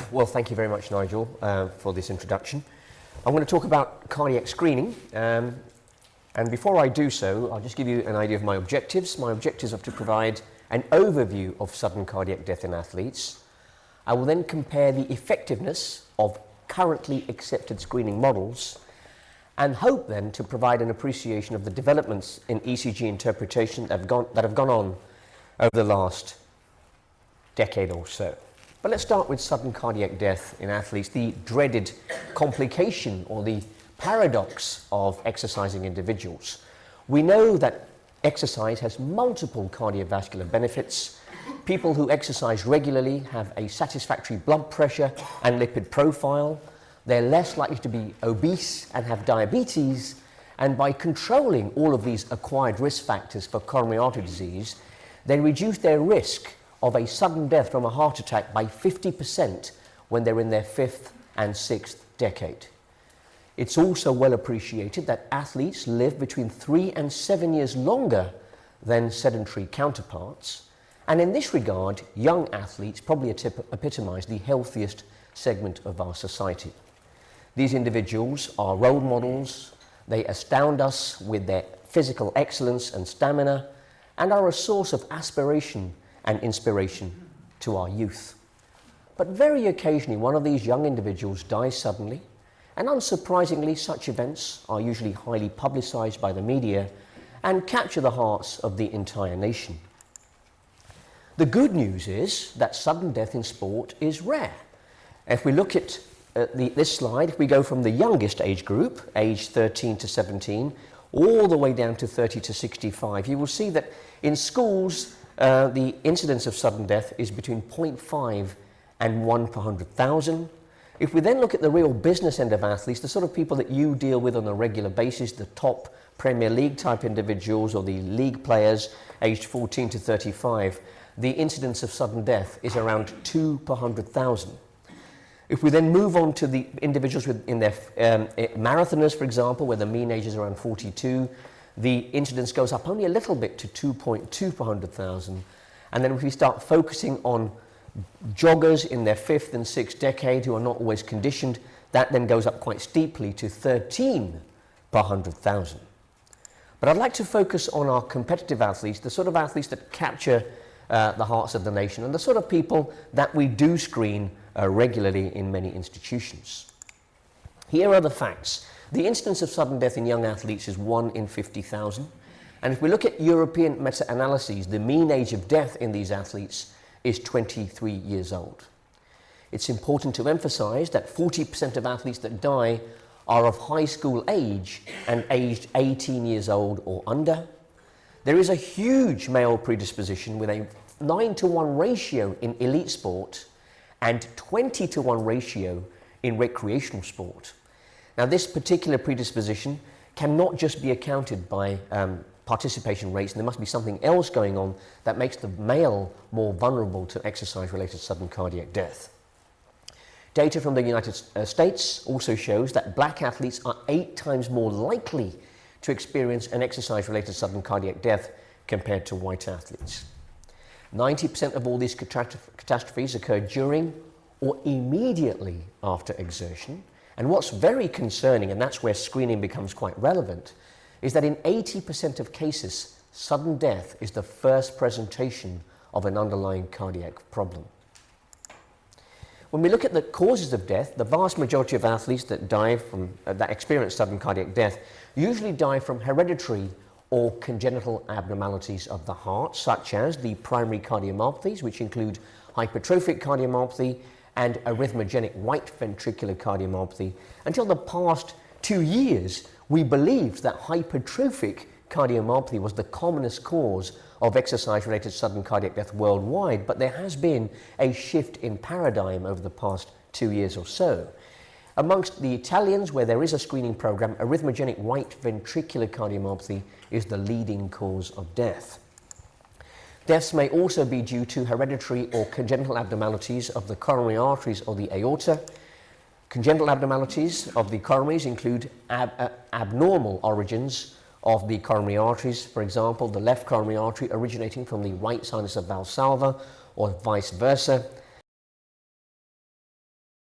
Well, thank you very much, Nigel, for this introduction. I'm going to talk about cardiac screening, and before I do so, I'll just give you an idea of my objectives. My objectives are to provide an overview of sudden cardiac death in athletes. I will then compare the effectiveness of currently accepted screening models, and hope then to provide an appreciation of the developments in ECG interpretation that have gone on over the last decade or so. But let's start with sudden cardiac death in athletes, the dreaded complication or the paradox of exercising individuals. We know that exercise has multiple cardiovascular benefits. People who exercise regularly have a satisfactory blood pressure and lipid profile. They're less likely to be obese and have diabetes. And by controlling all of these acquired risk factors for coronary artery disease, they reduce their risk of a sudden death from a heart attack by 50% when they're in their 5th and 6th decade. It's also well appreciated that athletes live between 3 and 7 years longer than sedentary counterparts. And in this regard, young athletes probably epitomize the healthiest segment of our society. These individuals are role models. They astound us with their physical excellence and stamina, and are a source of aspiration and inspiration to our youth. But very occasionally, one of these young individuals dies suddenly, and unsurprisingly, such events are usually highly publicized by the media and capture the hearts of the entire nation. The good news is that sudden death in sport is rare. If we look at this slide, we go from the youngest age group, age 13 to 17, all the way down to 30 to 65. You will see that in schools, the incidence of sudden death is between 0.5 and 1 per 100,000. If we then look at the real business end of athletes, the sort of people that you deal with on a regular basis, the top Premier League type individuals or the league players aged 14 to 35, the incidence of sudden death is around 2 per 100,000. If we then move on to the individuals in their marathoners, for example, where the mean age is around 42, the incidence goes up only a little bit to 2.2 per 100,000. And then if we start focusing on joggers in their 5th and 6th decade who are not always conditioned, that then goes up quite steeply to 13 per 100,000. But I'd like to focus on our competitive athletes, the sort of athletes that capture the hearts of the nation, and the sort of people that we do screen regularly in many institutions. Here are the facts. The incidence of sudden death in young athletes is 1 in 50,000. And if we look at European meta-analyses, the mean age of death in these athletes is 23 years old. It's important to emphasize that 40% of athletes that die are of high school age and aged 18 years old or under. There is a huge male predisposition with a 9-to-1 ratio in elite sport and 20-to-1 ratio in recreational sport. Now, this particular predisposition cannot just be accounted by participation rates, and there must be something else going on that makes the male more vulnerable to exercise-related sudden cardiac death. Data from the United States also shows that black athletes are 8 times more likely to experience an exercise-related sudden cardiac death compared to white athletes. 90% of all these catastrophes occur during or immediately after exertion. And what's very concerning, and that's where screening becomes quite relevant, is that in 80% of cases, sudden death is the first presentation of an underlying cardiac problem. When we look at the causes of death, the vast majority of athletes that that experience sudden cardiac death usually die from hereditary or congenital abnormalities of the heart, such as the primary cardiomyopathies, which include hypertrophic cardiomyopathy and arrhythmogenic right ventricular cardiomyopathy. Until the past 2 years, we believed that hypertrophic cardiomyopathy was the commonest cause of exercise-related sudden cardiac death worldwide, but there has been a shift in paradigm over the past 2 years or so. Amongst the Italians, where there is a screening program, arrhythmogenic right ventricular cardiomyopathy is the leading cause of death. Deaths may also be due to hereditary or congenital abnormalities of the coronary arteries or the aorta. Congenital abnormalities of the coronaries include abnormal origins of the coronary arteries, for example, the left coronary artery originating from the right sinus of Valsalva or vice versa,